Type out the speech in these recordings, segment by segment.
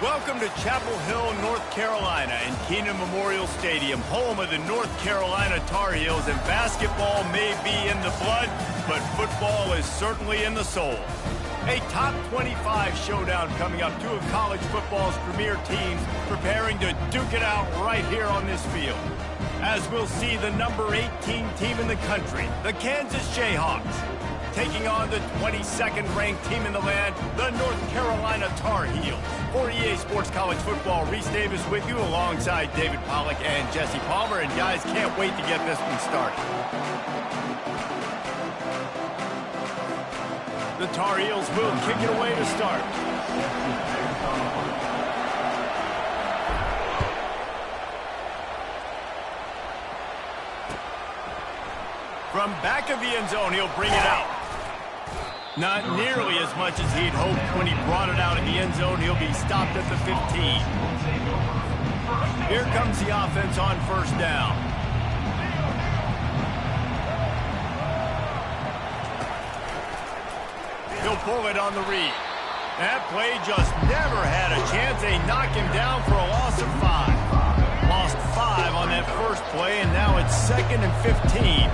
Welcome to Chapel Hill, North Carolina, and Keenan Memorial Stadium, home of the North Carolina Tar Heels, and basketball may be in the blood, but football is certainly in the soul. A top 25 showdown coming up, two of college football's premier teams preparing to duke it out right here on this field. As we'll see the number 18 team in the country, the Kansas Jayhawks, taking on the 22nd ranked team in the land, the North Carolina Tar Heels. For EA Sports College Football, Reese Davis with you alongside David Pollack and Jesse Palmer. And guys, can't wait to get this one started. The Tar Heels will kick it away to start. From back of the end zone, he'll bring it out. Not nearly as much as he'd hoped when he brought it out of the end zone. He'll be stopped at the 15. Here comes the offense on first down. He'll pull it on the read. That play just never had a chance. They knock him down for a loss of 5. Lost 5 on that first play, and now it's 2nd and 15.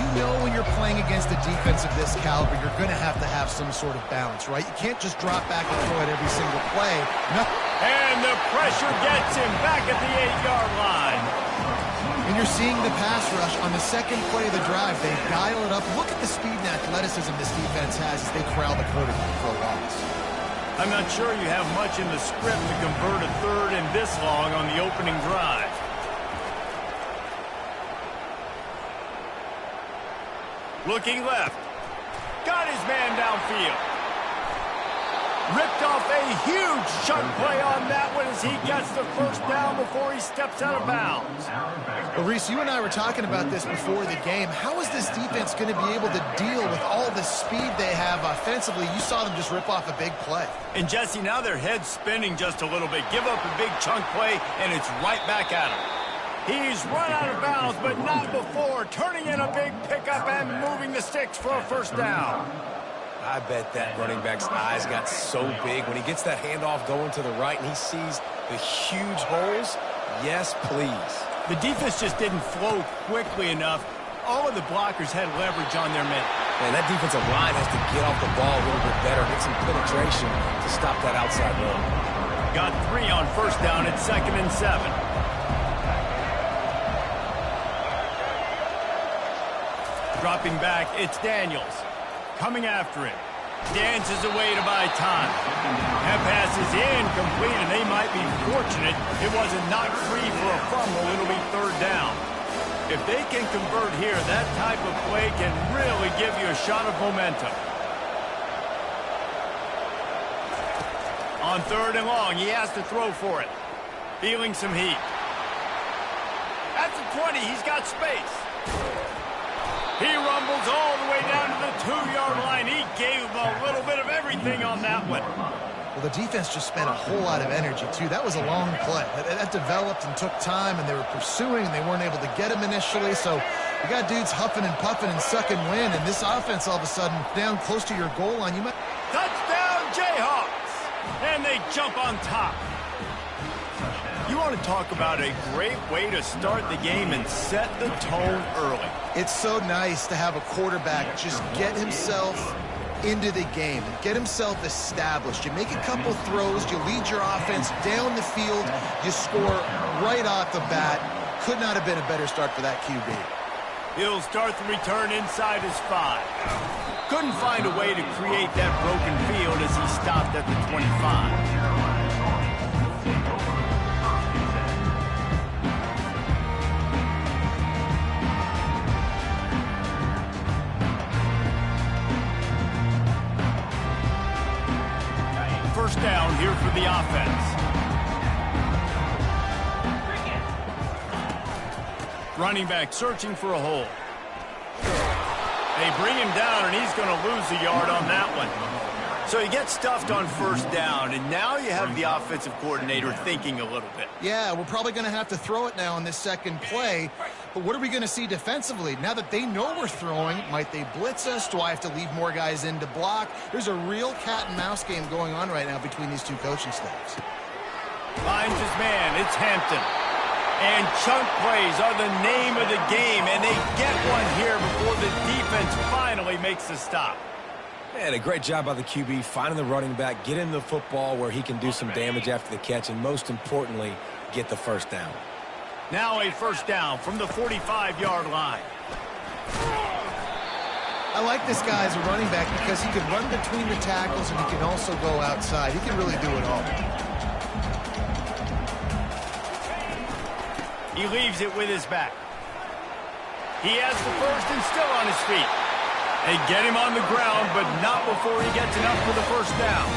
You know when you're playing against a defense of this caliber, you're going to have some sort of balance, right? You can't just drop back and throw it every single play. No. And the pressure gets him back at the 8-yard line. And you're seeing the pass rush on the second play of the drive. They dial it up. Look at the speed and athleticism this defense has as they corral the quarterback for a loss. I'm not sure you have much in the script to convert a third and this long on the opening drive. Looking left. Got his man downfield. Ripped off a huge chunk play on that one as he gets the first down before he steps out of bounds. Well, Reese, you and I were talking about this before the game. How is this defense going to be able to deal with all the speed they have offensively? You saw them just rip off a big play. And Jesse, now their head's spinning just a little bit. Give up a big chunk play, and it's right back at him. He's run out of bounds, but not before turning in a big pickup and moving the sticks for a first down. I bet that running back's eyes got so big when he gets that handoff going to the right and he sees the huge holes. Yes, please. The defense just didn't flow quickly enough. All of the blockers had leverage on their men. And that defensive line has to get off the ball a little bit better, get some penetration to stop that outside run. Got 3 on first down at 2nd and 7. Dropping back, it's Daniels. Coming after him. Dances away to buy time. That pass is incomplete, and they might be fortunate it wasn't knocked free for a fumble. It'll be 3rd down. If they can convert here, that type of play can really give you a shot of momentum. On 3rd and long, he has to throw for it. Feeling some heat. At the 20, he's got space. He rumbles all the way down to the 2-yard line. He gave them a little bit of everything on that one. Well, the defense just spent a whole lot of energy, too. That was a long play. That developed and took time, and they were pursuing, and they weren't able to get him initially. So you got dudes huffing and puffing and sucking wind, and this offense all of a sudden down close to your goal line. You might... Touchdown, Jayhawks! And they jump on top. You want to talk about a great way to start the game and set the tone early. It's so nice to have a quarterback just get himself into the game and get himself established. You make a couple throws, you lead your offense down the field, you score right off the bat. Could not have been a better start for that QB. He'll start the return inside his 5. Couldn't find a way to create that broken field as he stopped at the 25. First down here for the offense. Running back searching for a hole. They bring him down, and he's going to lose a yard on that one. So he gets stuffed on first down, and now you have the offensive coordinator thinking a little bit. Yeah, we're probably going to have to throw it now on this second play. But what are we going to see defensively? Now that they know we're throwing, might they blitz us? Do I have to leave more guys in to block? There's a real cat and mouse game going on right now between these two coaching staffs. Finds his man. It's Hampton. And chunk plays are the name of the game, and they get one here before the defense finally makes the stop. And a great job by the QB finding the running back, get him the football where he can do some damage after the catch, and most importantly, get the first down. Now a first down from the 45-yard line. I like this guy as a running back because he can run between the tackles and he can also go outside. He can really do it all. He leaves it with his back. He has the first and still on his feet. They get him on the ground, but not before he gets enough for the first down.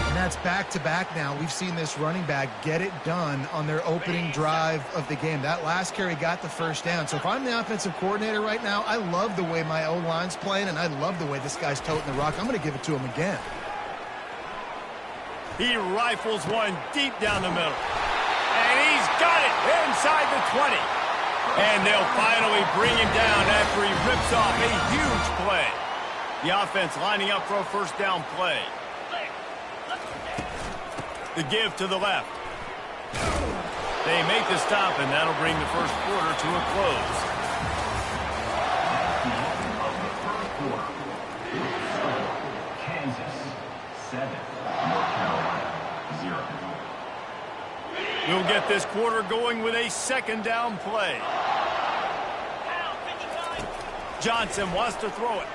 And that's back-to-back now. We've seen this running back get it done on their opening drive of the game. That last carry got the first down. So if I'm the offensive coordinator right now, I love the way my O-line's playing, and I love the way this guy's toting the rock. I'm going to give it to him again. He rifles one deep down the middle. And he's got it inside the 20. And they'll finally bring him down after he rips off a huge play. The offense lining up for a first down play. The give to the left. They make the stop, and that'll bring the first quarter to a close. Kansas 7, North Carolina 0. We'll get this quarter going with a second down play. Johnson wants to throw it.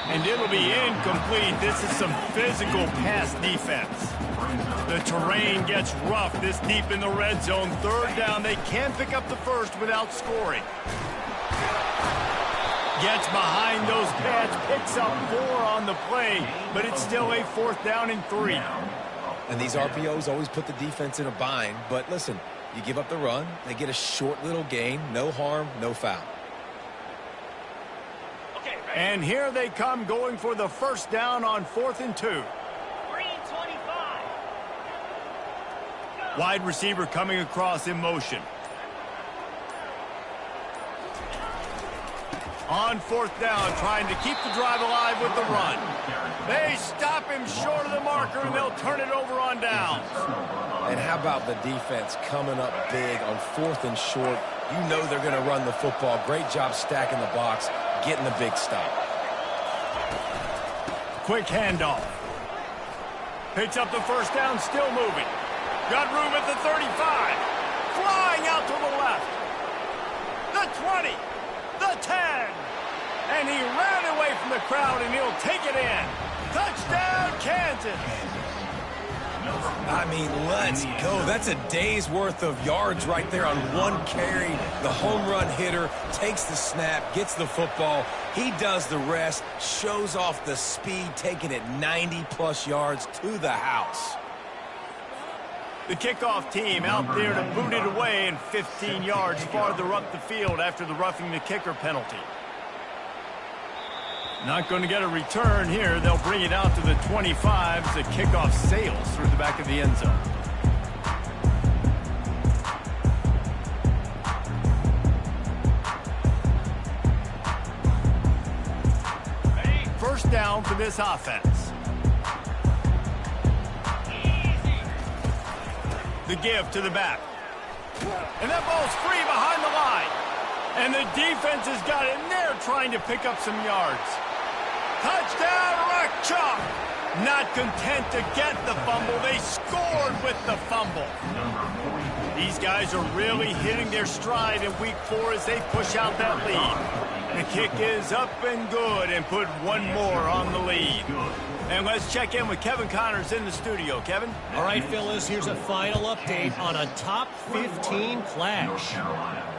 And it'll be incomplete. This is some physical pass defense. The terrain gets rough this deep in the red zone. Third down, they can pick up the first without scoring. Gets behind those pads, picks up 4 on the play, but it's still a fourth down and 3. And these RPOs always put the defense in a bind. But listen, you give up the run, they get a short little gain, no harm, no foul. And here they come going for the first down on 4th and 2. Wide receiver coming across in motion. On 4th down, trying to keep the drive alive with the run. They stop him short of the marker, and they'll turn it over on downs. And how about the defense coming up big on 4th and short? You know they're going to run the football. Great job stacking the box, getting the big stop. Quick handoff. Picks up the first down, still moving. Got room at the 35. Flying out to the left. The 20. The 10. And he ran away from the crowd, and he'll take it in. Touchdown, Kansas. I mean, let's go. That's a day's worth of yards right there on one carry. The home run hitter takes the snap, gets the football. He does the rest, shows off the speed, taking it 90-plus yards to the house. The kickoff team out there to boot it away and 15 yards farther up the field after the roughing the kicker penalty. Not going to get a return here. They'll bring it out to the 25 as the kickoff sails through the back of the end zone. First down for this offense. The give to the back. And that ball's free behind the line. And the defense has got in there trying to pick up some yards. Touchdown, Rock Chalk. Not content to get the fumble. They scored with the fumble. These guys are really hitting their stride in week 4 as they push out that lead. The kick is up and good and put one more on the lead. And let's check in with Kevin Connors in the studio. Kevin? All right, Phyllis, here's a final update on a top 15 clash.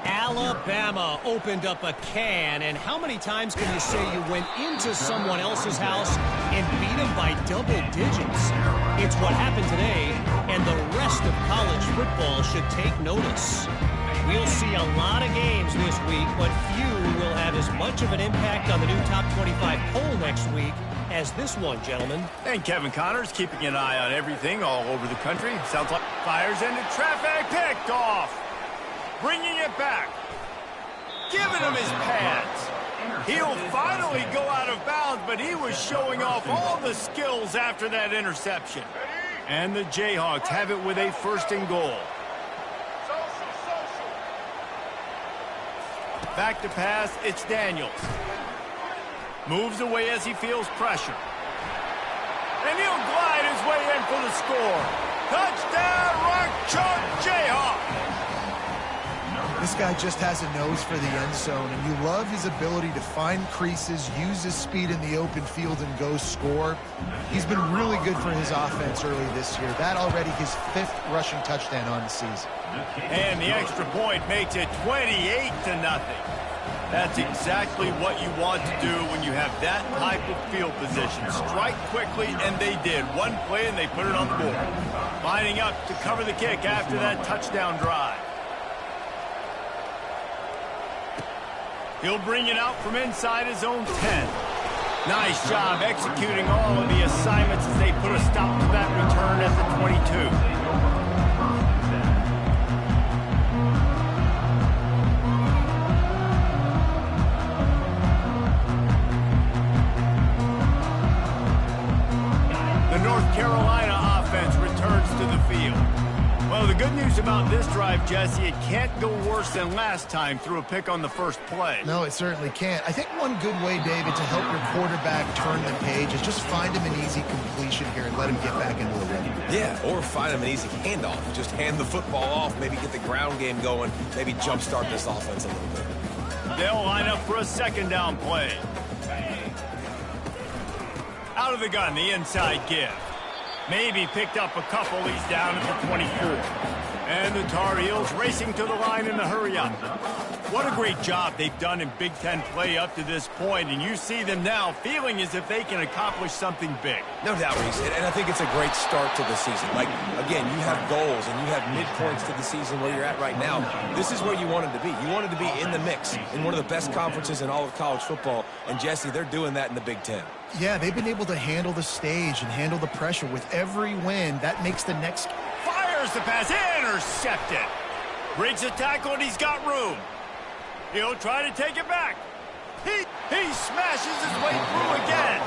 Alabama opened up a can, and how many times can you say you went into someone else's house and beat them by double digits? It's what happened today, and the rest of college football should take notice. We'll see a lot of games this week, but few will have as much of an impact on the new top 25 poll next week as this one, gentlemen. And Kevin Connors keeping an eye on everything all over the country. Sounds like fires into traffic. Picked off. Bringing it back. Giving him his pads. He'll finally go out of bounds, but he was showing off all the skills after that interception. And the Jayhawks have it with a 1st and goal. Back to pass, it's Daniels. Moves away as he feels pressure. And he'll glide his way in for the score. Touchdown, Rock Chalk Jayhawk! This guy just has a nose for the end zone, and you love his ability to find creases, use his speed in the open field, and go score. He's been really good for his offense early this year. That already his 5th rushing touchdown on the season. And the extra point makes it 28-0. That's exactly what you want to do when you have that type of field position. Strike quickly, and they did. One play, and they put it on the board. Lining up to cover the kick after that touchdown drive. He'll bring it out from inside his own 10. Nice job executing all of the assignments as they put a stop to that return at the 22. The North Carolina offense returns to the field. Well, the good news about this drive, Jesse, it can't go worse than last time through a pick on the first play. No, it certainly can't. I think one good way, David, to help your quarterback turn the page is just find him an easy completion here and let him get back into the rhythm. Yeah, or find him an easy handoff. Just hand the football off, maybe get the ground game going, maybe jumpstart this offense a little bit. They'll line up for a 2nd down play. Out of the gun, the inside give. Maybe picked up a couple. He's down at the 24. And the Tar Heels racing to the line in the hurry-up. What a great job they've done in Big Ten play up to this point, and you see them now feeling as if they can accomplish something big. No doubt, Reese, and I think it's a great start to the season. Like, again, you have goals and you have midpoints to the season where you're at right now. This is where you wanted to be. You wanted to be in the mix in one of the best conferences in all of college football, and Jesse, they're doing that in the Big Ten. Yeah, they've been able to handle the stage and handle the pressure. With every win, that makes the next... Fires the pass, intercepted. Breaks the tackle, and he's got room. He'll try to take it back. He smashes his way through again.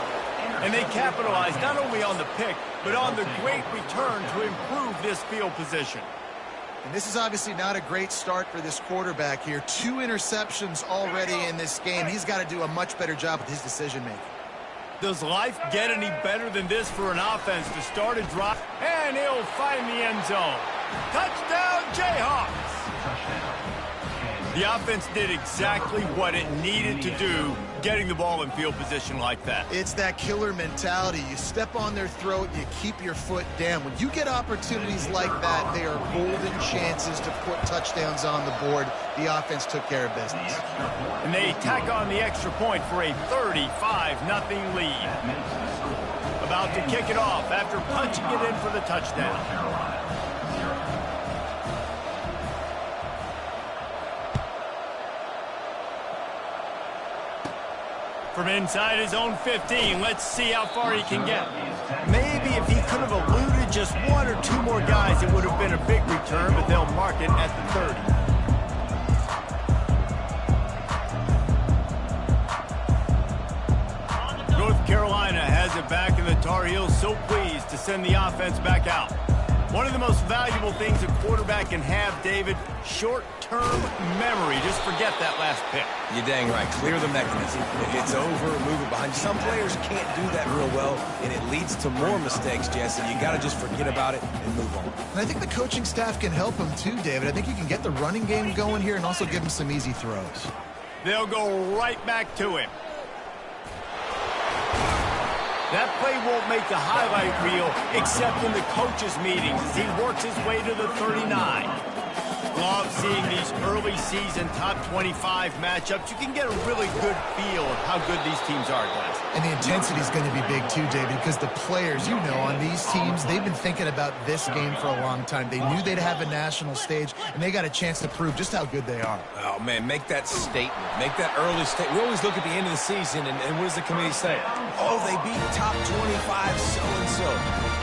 And they capitalize not only on the pick, but on the great return to improve this field position. And this is obviously not a great start for this quarterback here. 2 interceptions already in this game. He's got to do a much better job with his decision-making. Does life get any better than this for an offense to start a drive? And he'll find the end zone. Touchdown, Jayhawks! The offense did exactly what it needed to do, getting the ball in field position like that. It's that killer mentality. You step on their throat, you keep your foot down. When you get opportunities like that, they are golden chances to put touchdowns on the board. The offense took care of business. And they tack on the extra point for a 35-0 lead. About to kick it off after punching it in for the touchdown. From inside his own 15, let's see how far he can get. Maybe if he could have eluded just 1 or 2 more guys, it would have been a big return, but they'll mark it at the 30. North Carolina has it back, and the Tar Heels so pleased to send the offense back out. One of the most valuable things a quarterback can have, David, short-term memory. Just forget that last pick. You're dang right. Clear the mechanism. It's over, move it behind. Some players can't do that real well, and it leads to more mistakes, Jesse. You got to just forget about it and move on. And I think the coaching staff can help him too, David. I think you can get the running game going here and also give him some easy throws. They'll go right back to him. That play won't make the highlight reel except in the coaches' meetings as he works his way to the 39. Love seeing these early season top 25 matchups. You can get a really good feel of how good these teams are, guys. And the intensity is going to be big too, David, because the players, you know, on these teams, they've been thinking about this game for a long time. They knew they'd have a national stage, and they got a chance to prove just how good they are. Oh, man, make that statement. Make that early statement. We always look at the end of the season, and what does the committee say? Oh, they beat top 25 so-and-so.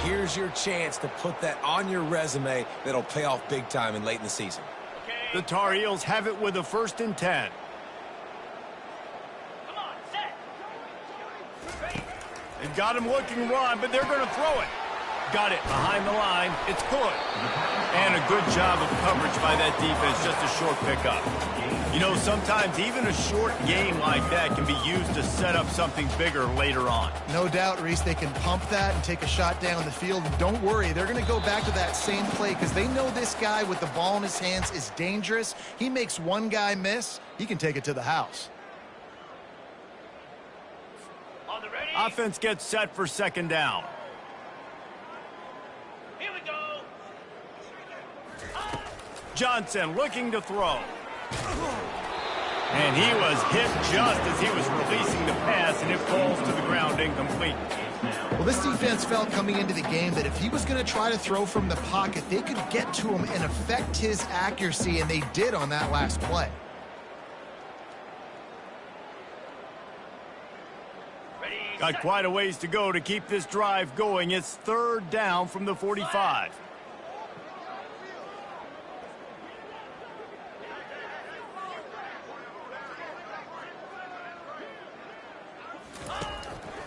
Here's your chance to put that on your resume that'll pay off big time and late in the season. The Tar Heels have it with a 1st and 10. They've got him looking run, but they're going to throw it. Got it behind the line. It's good. And a good job of coverage by that defense. Just a short pickup. You know, sometimes even a short game like that can be used to set up something bigger later on. No doubt, Reese, they can pump that and take a shot down the field. And don't worry, they're going to go back to that same play because they know this guy with the ball in his hands is dangerous. He makes one guy miss, he can take it to the house. Offense gets set for second down. Here we go. Johnson looking to throw. And he was hit just as he was releasing the pass, and it falls to the ground incomplete. Well, this defense felt coming into the game that if he was going to try to throw from the pocket, they could get to him and affect his accuracy, and they did on that last play. Got quite a ways to go to keep this drive going. It's third down from the 45.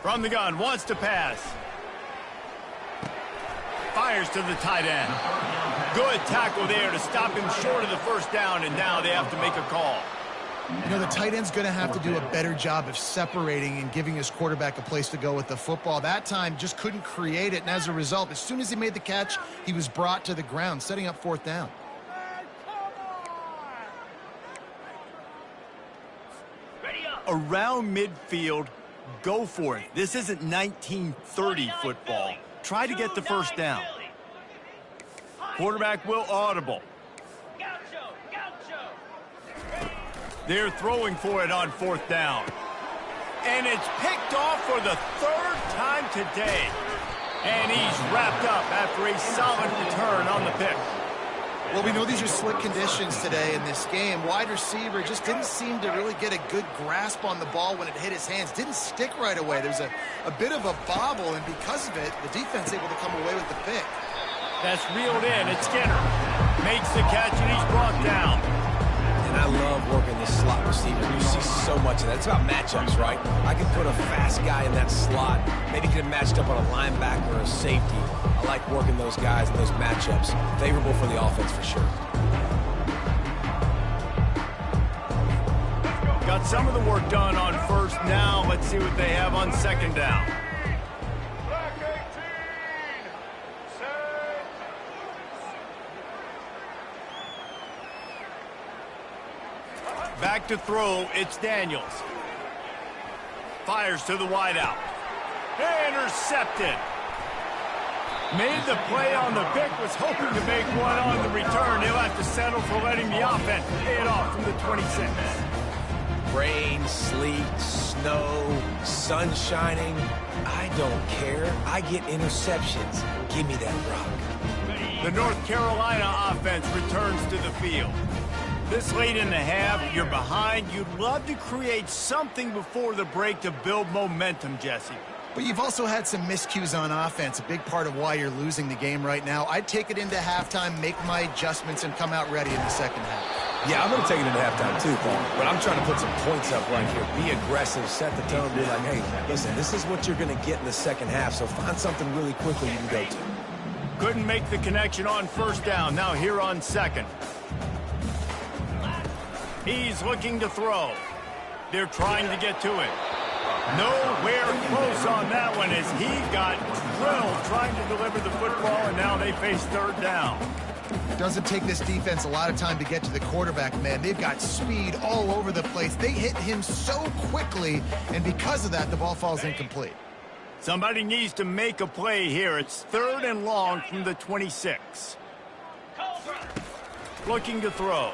From the gun, wants to pass. Fires to the tight end. Good tackle there to stop him short of the first down, and now they have to make a call. You know, the tight end's going to have to do a better job of separating and giving his quarterback a place to go with the football. That time just couldn't create it, and as a result, as soon as he made the catch, he was brought to the ground, setting up fourth down. Around midfield, go for it. This isn't 1930 football. Try to get the first down. Quarterback will audible. They're throwing for it on fourth down. And it's picked off for the third time today. And he's wrapped up after a solid return on the pick. Well, we know these are slick conditions today in this game. Wide receiver just didn't seem to really get a good grasp on the ball when it hit his hands. Didn't stick right away. There's a bit of a bobble, and because of it, the defense able to come away with the pick. That's reeled in. It's Skinner. Makes the catch, and he's brought down. And I love working this slot receiver. You see so much of that. It's about matchups, right? I can put a fast guy in that slot. Maybe get him matched up on a linebacker or a safety. I like working those guys in those matchups. Favorable for the offense for sure. Got some of the work done on first. Now let's see what they have on second down. Back to throw, it's Daniels. Fires to the wideout. Intercepted. Made the play on the pick, was hoping to make one on the return. He'll have to settle for letting the offense pay it off from the 26. Rain, sleet, snow, sun shining. I don't care. I get interceptions. Give me that rock. The North Carolina offense returns to the field. This late in the half, you're behind. You'd love to create something before the break to build momentum, Jesse. But you've also had some miscues on offense, a big part of why you're losing the game right now. I'd take it into halftime, make my adjustments, and come out ready in the second half. Yeah, I'm going to take it into halftime too, Paul. But I'm trying to put some points up right here. Be aggressive, set the tone, be like, hey, listen, this is what you're going to get in the second half, so find something really quickly you can go to. Couldn't make the connection on first down. Now here on second. He's looking to throw. They're trying to get to it. Nowhere close on that one as he got drilled trying to deliver the football, and now they face third down. Doesn't take this defense a lot of time to get to the quarterback, man. They've got speed all over the place. They hit him so quickly, and because of that, the ball falls incomplete. Somebody needs to make a play here. It's third and long from the 26. Looking to throw.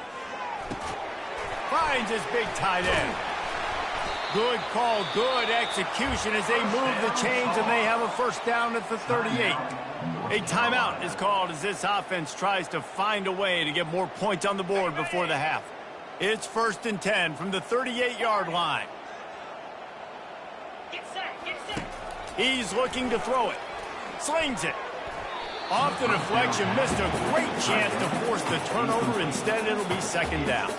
Finds his big tight end. Good call, good execution as they move the chains, and they have a first down at the 38. A timeout is called as this offense tries to find a way to get more points on the board before the half. It's first and 10 from the 38-yard line. Get set, get set. He's looking to throw it. Slings it. Off the deflection, missed a great chance to force the turnover. Instead, it'll be second down.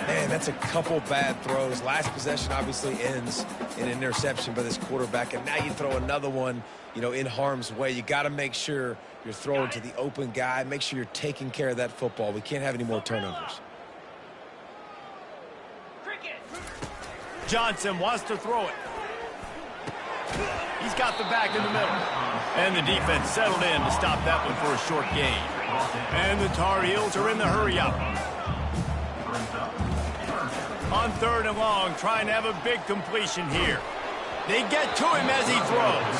Man, that's a couple bad throws. Last possession obviously ends in an interception by this quarterback, and now you throw another one, you know, in harm's way. You got to make sure you're throwing to the open guy. Make sure you're taking care of that football. We can't have any more turnovers. Johnson wants to throw it. He's got the back in the middle. And the defense settled in to stop that one for a short gain. And the Tar Heels are in the hurry-up. On 3rd and long, trying to have a big completion here. They get to him as he throws.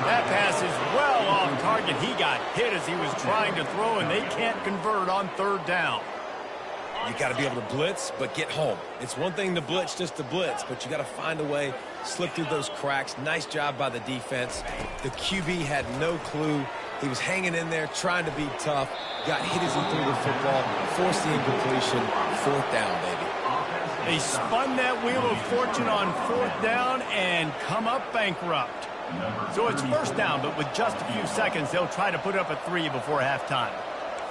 That pass is well off target. He got hit as he was trying to throw, and they can't convert on 3rd down. You got to be able to blitz, but get home. It's one thing to blitz just to blitz, but you got to find a way, slip through those cracks. Nice job by the defense. The QB had no clue. He was hanging in there, trying to be tough. Got hit as he threw the football, forced the incompletion. 4th down, baby. They spun that wheel of fortune on 4th down and come up bankrupt. So it's 1st down, but with just a few seconds, they'll try to put up a 3 before halftime.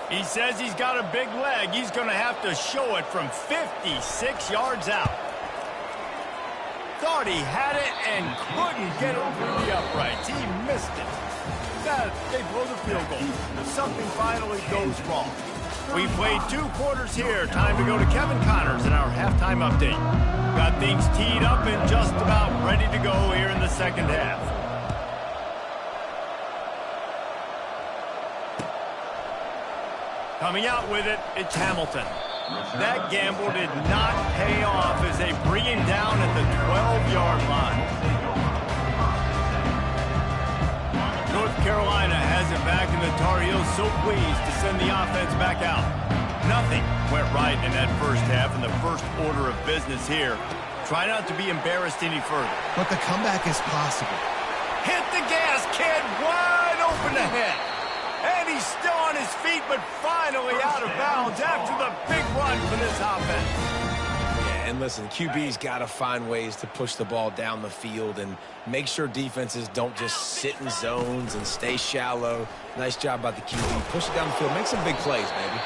He says he's got a big leg. He's going to have to show it from 56 yards out. Thought he had it and couldn't get it through the uprights. He missed it. They blow the field goal. Something finally goes wrong. We played 2 quarters here. Time to go to Kevin Connors in our halftime update. Got things teed up and just about ready to go here in the second half. Coming out with it, it's Hamilton. That gamble did not pay off as they bring him down at the 12-yard line. North Carolina has it back, and the Tar Heels so pleased to send the offense back out. Nothing went right in that first half, and the first order of business here. Try not to be embarrassed any further. But the comeback is possible. Hit the gas, kid. Wide open ahead. And he's still on his feet, but finally out of bounds after the big run for this offense. Yeah, and listen, QB's got to find ways to push the ball down the field and make sure defenses don't just sit in zones and stay shallow. Nice job by the QB. Push it down the field. Make some big plays, baby.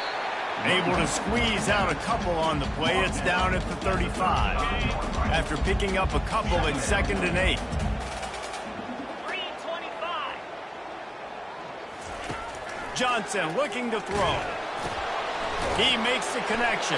Able to squeeze out a couple on the play. It's down at the 35. After picking up a couple at 2nd and 8. Johnson looking to throw. He makes the connection.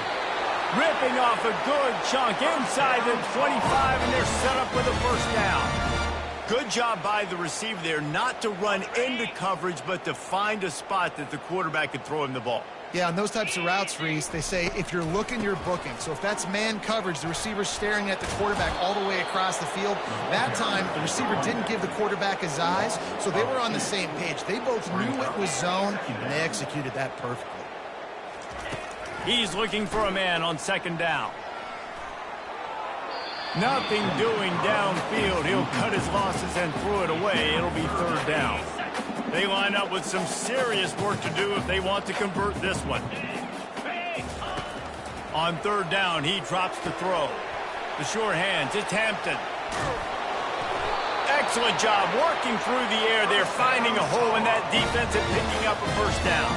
Ripping off a good chunk inside the 25, and they're set up with a 1st down. Good job by the receiver there not to run into coverage, but to find a spot that the quarterback could throw him the ball. Yeah, on those types of routes, Reese, they say if you're looking, you're booking. So if that's man coverage, the receiver's staring at the quarterback all the way across the field. That time, the receiver didn't give the quarterback his eyes, so they were on the same page. They both knew it was zone, and they executed that perfectly. He's looking for a man on 2nd down. Nothing doing downfield. He'll cut his losses and throw it away. It'll be 3rd down. They line up with some serious work to do if they want to convert this one. On 3rd down, he drops the throw. The sure hands, it's Hampton. Excellent job working through the air. They're finding a hole in that defense and picking up a 1st down.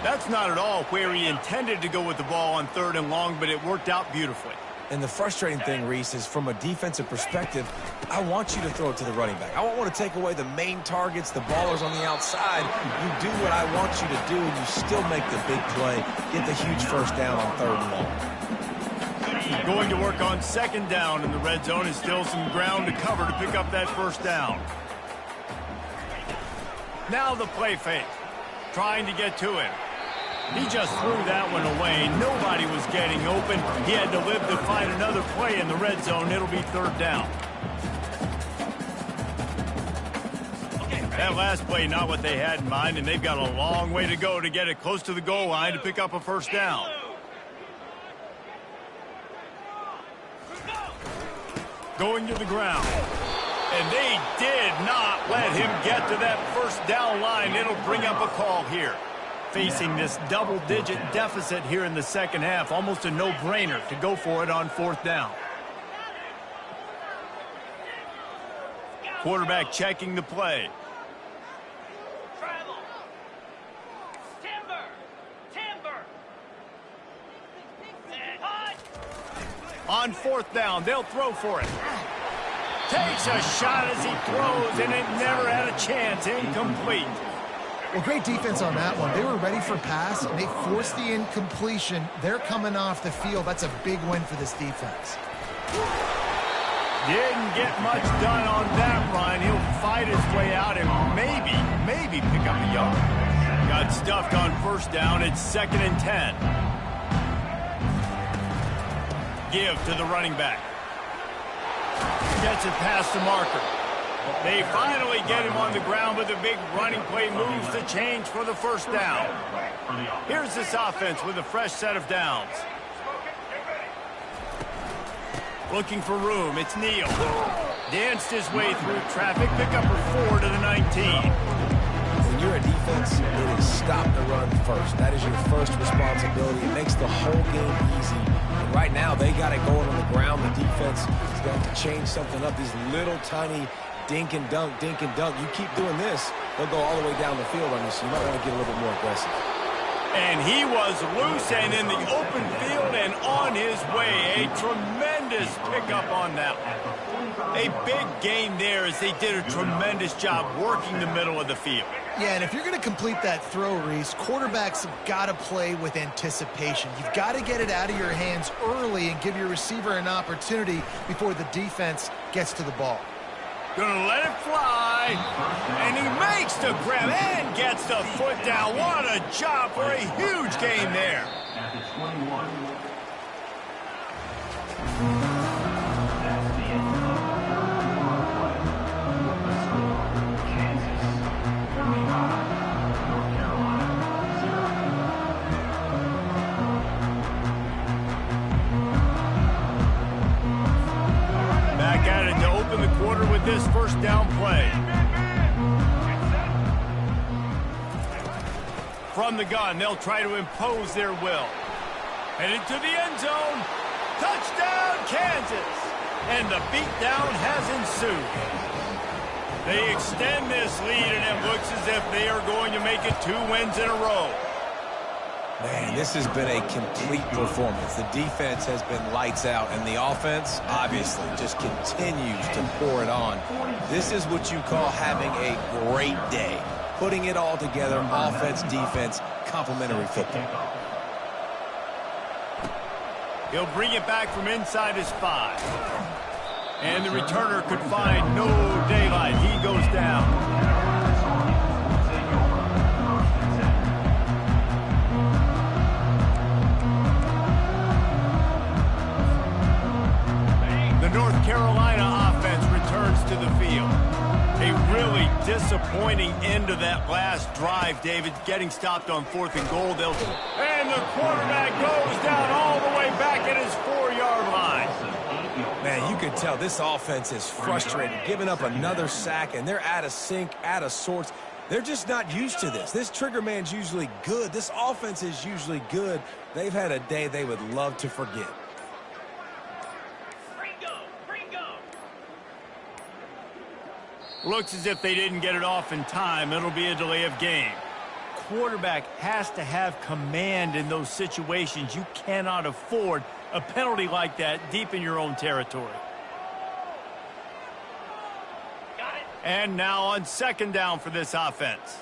That's not at all where he intended to go with the ball on 3rd and long, but it worked out beautifully. And the frustrating thing, Reese, is from a defensive perspective, I want you to throw it to the running back. I don't want to take away the main targets, the ballers on the outside. You do what I want you to do, and you still make the big play. Get the huge 1st down on 3rd and long. Going to work on 2nd down in the red zone, and still some ground to cover to pick up that 1st down. Now the play fake. Trying to get to him. He just threw that one away. Nobody was getting open. He had to live to find another play in the red zone. It'll be 3rd down. That last play, not what they had in mind, and they've got a long way to go to get it close to the goal line to pick up a 1st down. Going to the ground. And they did not let him get to that 1st down line. It'll bring up a call here. Facing this double-digit deficit here in the second half, almost a no-brainer to go for it on 4th down. Quarterback checking the play. On fourth down, they'll throw for it. Takes a shot as he throws, and it never had a chance. Incomplete. Well, great defense on that one. They were ready for pass, and they forced the incompletion. They're coming off the field. That's a big win for this defense. Didn't get much done on that run. He'll fight his way out and maybe pick up a yard. Got stuffed on first down. It's 2nd and 10. Give to the running back. Gets it past the marker. They finally get him on the ground, but the big running play moves the change for the first down. Here's this offense with a fresh set of downs. Looking for room, it's Neal. Danced his way through traffic, pick up a 4 to the 19. When you're a defense, it is stop the run first. That is your first responsibility. It makes the whole game easy. And right now, they got it going on the ground. The defense is going to change something up. These little tiny dink and dunk, dink and dunk. You keep doing this, they'll go all the way down the field on you, so you might want to get a little bit more aggressive. And he was loose and in the open field and on his way. A tremendous pickup on that one. A big gain there as they did a tremendous job working the middle of the field. Yeah, and if you're going to complete that throw, Reese, quarterbacks have got to play with anticipation. You've got to get it out of your hands early and give your receiver an opportunity before the defense gets to the ball. Gonna let it fly, and he makes the grab and gets the foot down. What a job for a huge gain there. At the 21. Back at it to open the quarter with this first down play. From the gun, they'll try to impose their will. Headed to the end zone. Touchdown, Kansas! And the beatdown has ensued. They extend this lead, and it looks as if they are going to make it 2 wins in a row. Man, this has been a complete performance. The defense has been lights out, and the offense, obviously, just continues to pour it on. This is what you call having a great day. Putting it all together, offense, defense, complementary football. He'll bring it back from inside his 5. And the returner could find no daylight. He goes down. North Carolina offense returns to the field. A really disappointing end to that last drive, David, getting stopped on 4th and goal. And the quarterback goes down all the way back at his 4-yard line. Man, you can tell this offense is frustrated, giving up another sack, and they're out of sync, out of sorts. They're just not used to this. This trigger man's usually good. This offense is usually good. They've had a day they would love to forget. Looks as if they didn't get it off in time. It'll be a delay of game. Quarterback has to have command in those situations. You cannot afford a penalty like that deep in your own territory. Got it. And now on 2nd down for this offense.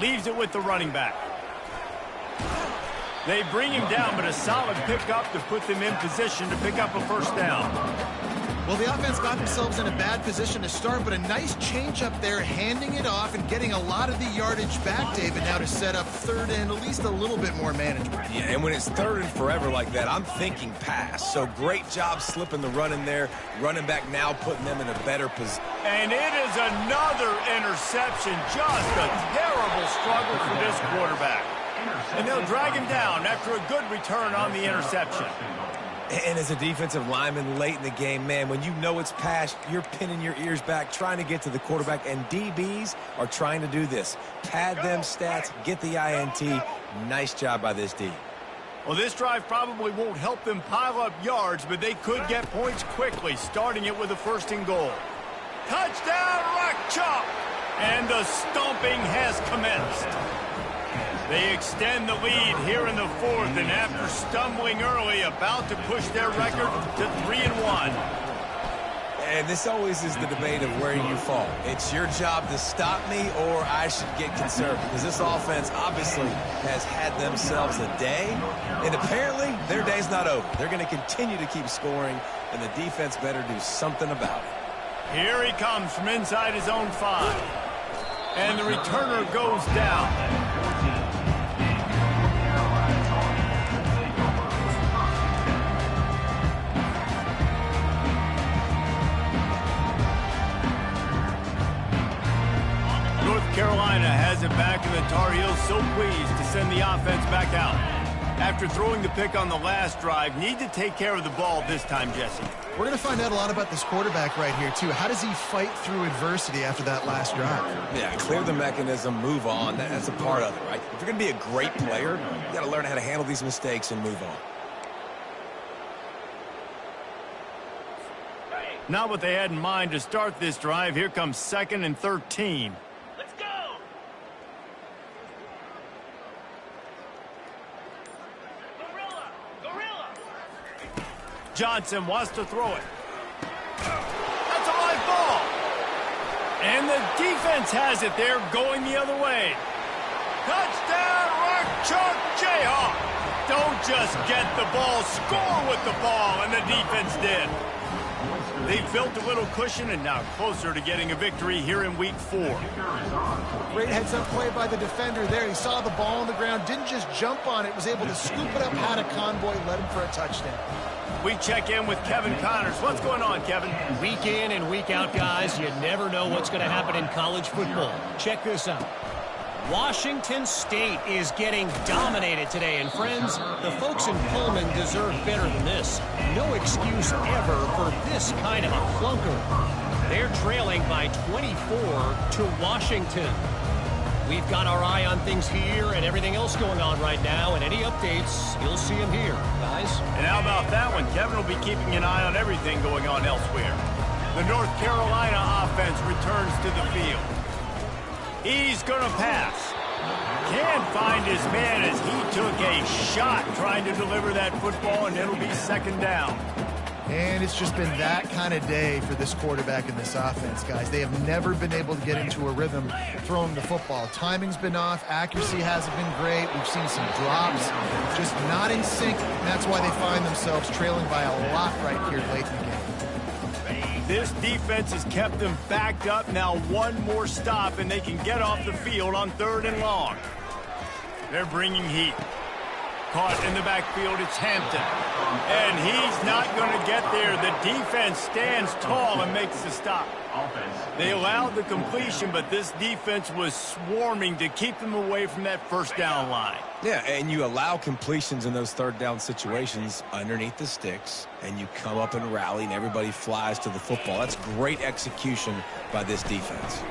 Leaves it with the running back. They bring him down, but a solid pickup to put them in position to pick up a first down. Well, the offense got themselves in a bad position to start, but a nice change up there, handing it off and getting a lot of the yardage back, David, now to set up 3rd and at least a little bit more manageable. Yeah, and when it's 3rd and forever like that, I'm thinking pass. So great job slipping the run in there. Running back now putting them in a better position. And it is another interception. Just a terrible struggle for this quarterback. And they'll drag him down after a good return on the interception. And as a defensive lineman late in the game, man, when you know it's past, you're pinning your ears back, trying to get to the quarterback, and DBs are trying to do this. Pad them stats, get the INT. Nice job by this D. Well, this drive probably won't help them pile up yards, but they could get points quickly, starting it with a 1st and goal. Touchdown, Rock Chalk! And the stomping has commenced. They extend the lead here in the fourth, and after stumbling early, about to push their record to 3-1. And this always is the debate of where you fall. It's your job to stop me, or I should get conservative, because this offense obviously has had themselves a day, and apparently their day's not over. They're going to continue to keep scoring, and the defense better do something about it. Here he comes from inside his own 5. And the returner goes down. North Carolina has it back, and the Tar Heels so pleased to send the offense back out. After throwing the pick on the last drive, need to take care of the ball this time, Jesse. We're going to find out a lot about this quarterback right here, too. How does he fight through adversity after that last drive? Yeah, clear the mechanism, move on. That's a part of it, right? If you're going to be a great player, you got to learn how to handle these mistakes and move on. Not what they had in mind to start this drive. Here comes 2nd and 13. Let's go! Gorilla! Johnson wants to throw it. That's a live ball. And the defense has it there, going the other way. Touchdown, Rock Chalk Jayhawk. Don't just get the ball, score with the ball, and the defense did. They built a little cushion and now closer to getting a victory here in Week 4. Great heads-up play by the defender there. He saw the ball on the ground, didn't just jump on it, was able to scoop it up, had a convoy, led him for a touchdown. We check in with Kevin Connors. What's going on, Kevin? Week in and week out, guys, you never know what's going to happen in college football. Check this out. Washington State is getting dominated today, and friends, the folks in Pullman deserve better than this. No excuse ever for this kind of a clunker. They're trailing by 24 to Washington. We've got our eye on things here and everything else going on right now, and any updates, you'll see them here, guys. And how about that one? Kevin will be keeping an eye on everything going on elsewhere. The North Carolina offense returns to the field. He's going to pass. Can't find his man as he took a shot trying to deliver that football, and it'll be 2nd down. And it's just been that kind of day for this quarterback and this offense, guys. They have never been able to get into a rhythm throwing the football. Timing's been off. Accuracy hasn't been great. We've seen some drops, just not in sync. And that's why they find themselves trailing by a lot right here late in the game. This defense has kept them backed up. Now one more stop, and they can get off the field on 3rd and long. They're bringing heat. Caught in the backfield, it's Hampton. And he's not going to get there. The defense stands tall and makes the stop. They allowed the completion, but this defense was swarming to keep them away from that 1st down line. Yeah, and you allow completions in those 3rd down situations underneath the sticks, and you come up and rally, and everybody flies to the football. That's great execution by this defense.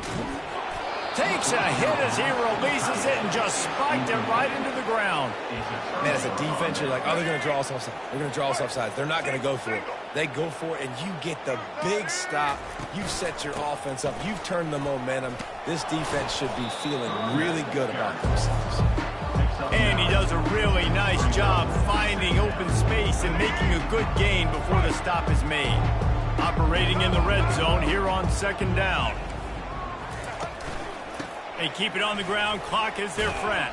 Takes a hit as he releases it and just spiked it right into the ground. Man, as a defense, you're like, oh, they're going to draw us offside. They're going to draw us offside. They're not going to go for it. They go for it, and you get the big stop. You've set your offense up. You've turned the momentum. This defense should be feeling really good about themselves. And he does a really nice job finding open space and making a good gain before the stop is made. Operating in the red zone here on 2nd down. They keep it on the ground. Clock is their friend.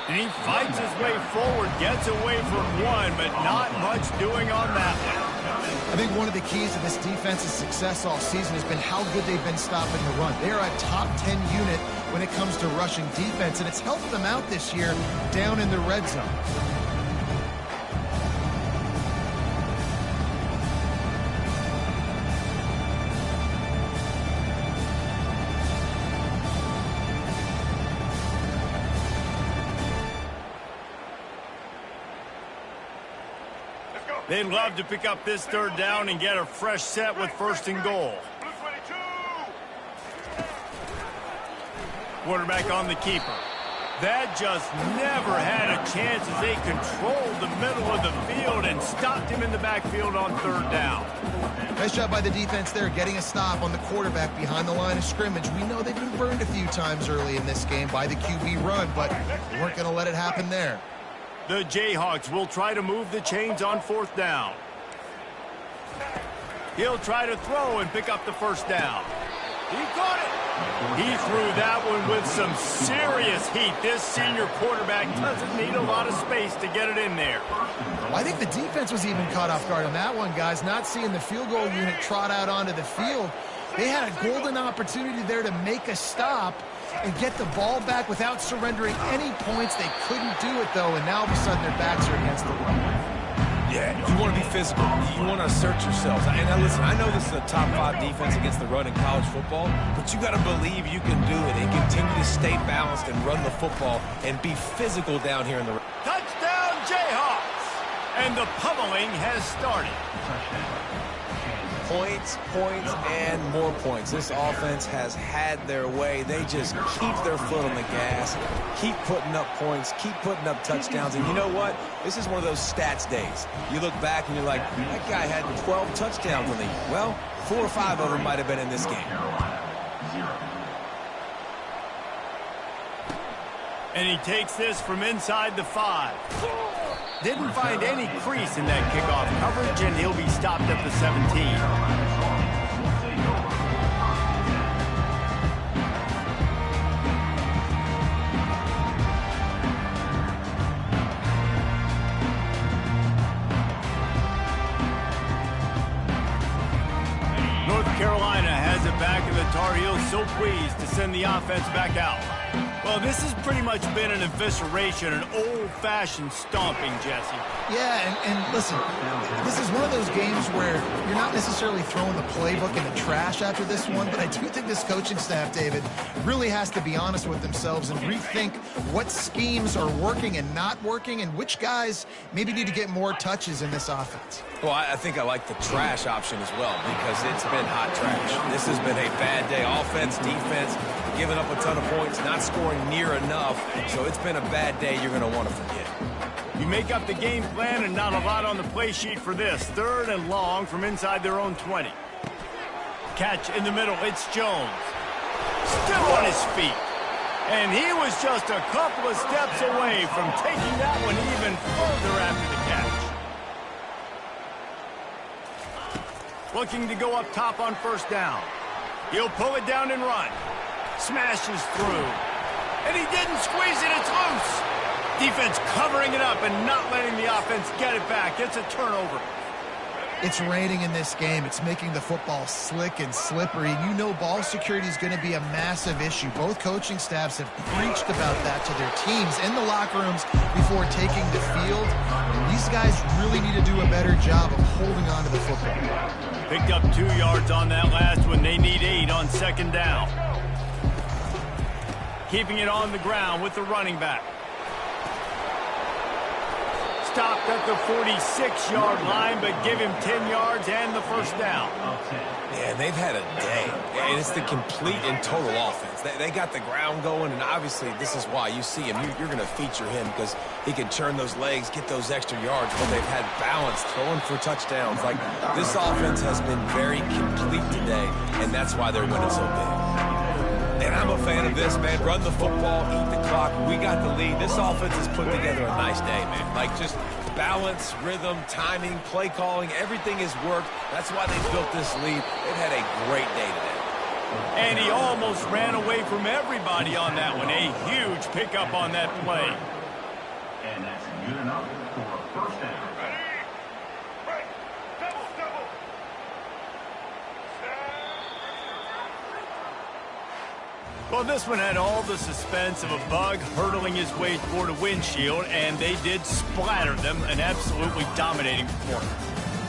And he fights his way forward, gets away from one, but not much doing on that one. I think one of the keys to this defense's success all season has been how good they've been stopping the run. They're a top 10 unit when it comes to rushing defense, and it's helped them out this year down in the red zone. They'd love to pick up this 3rd down and get a fresh set with 1st and goal. Quarterback on the keeper. That just never had a chance as they controlled the middle of the field and stopped him in the backfield on 3rd down. Nice job by the defense there, getting a stop on the quarterback behind the line of scrimmage. We know they've been burned a few times early in this game by the QB run, but they weren't going to let it happen there. The Jayhawks will try to move the chains on 4th down. He'll try to throw and pick up the first down. He caught it. He threw that one with some serious heat. This senior quarterback doesn't need a lot of space to get it in there. I think the defense was even caught off guard on that one, guys. Not seeing the field goal unit trot out onto the field. They had a golden opportunity there to make a stop and get the ball back without surrendering any points. They couldn't do it, though, and now all of a sudden their backs are against the wall. Yeah, you want to be physical. You want to assert yourselves. And now listen, I know this is a top 5 defense against the run in college football, but you got to believe you can do it and continue to stay balanced and run the football and be physical down here in the... Touchdown, Jayhawks! And the pummeling has started. Points, points, and more points. This offense has had their way. They just keep their foot on the gas, keep putting up points, keep putting up touchdowns. And you know what? This is one of those stats days. You look back and you're like, that guy had 12 touchdowns in the year. Well, 4 or 5 of them might have been in this game. And he takes this from inside the 5. Didn't find any crease in that kickoff coverage, and he'll be stopped at the 17. North Carolina has it back, and the Tar Heels so pleased to send the offense back out. Well, this has pretty much been an evisceration, an old-fashioned stomping, Jesse. Yeah, and listen, this is one of those games where you're not necessarily throwing the playbook in the trash after this one, but I do think this coaching staff, David, really has to be honest with themselves and rethink what schemes are working and not working and which guys maybe need to get more touches in this offense. Well, I think I like the trash option as well because it's been hot trash. This has been a bad day. Offense, defense, giving up a ton of points, not scoring near enough. So it's been a bad day you're going to want to forget. You make up the game plan and not a lot on the play sheet for this. 3rd and long from inside their own 20. Catch in the middle. It's Jones. Still on his feet. And he was just a couple of steps away from taking that one even further after the catch. Looking to go up top on 1st down. He'll pull it down and run. Smashes through. And he didn't squeeze it. It's loose. Defense covering it up and not letting the offense get it back. It's a turnover. It's raining in this game. It's making the football slick and slippery. And you know ball security is going to be a massive issue. Both coaching staffs have preached about that to their teams in the locker rooms before taking the field. And these guys really need to do a better job of holding on to the football. Picked up 2 yards on that last one. They need 8 on 2nd down. Keeping it on the ground with the running back. Stopped at the 46-yard line, but give him 10 yards and the 1st down. Yeah, they've had a day. And it's the complete and total offense. They got the ground going, and obviously this is why you see him. You're going to feature him because he can turn those legs, get those extra yards, but they've had balance, throwing for touchdowns. Like, this offense has been very complete today, and that's why they're winning so big. And I'm a fan of this, man. Run the football, eat the clock. We got the lead. This offense has put together a nice day, man. Like, just balance, rhythm, timing, play calling, everything has worked. That's why they built this lead. They've had a great day today. And he almost ran away from everybody on that one. A huge pickup on that play. And that's good enough for a 1st down. Well, this one had all the suspense of a bug hurtling his way toward a windshield, and they did splatter them, an absolutely dominating performance.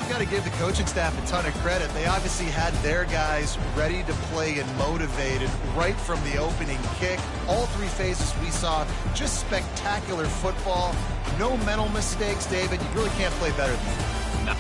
You got to give the coaching staff a ton of credit. They obviously had their guys ready to play and motivated right from the opening kick. All 3 phases we saw, just spectacular football. No mental mistakes, David. You really can't play better than that. No.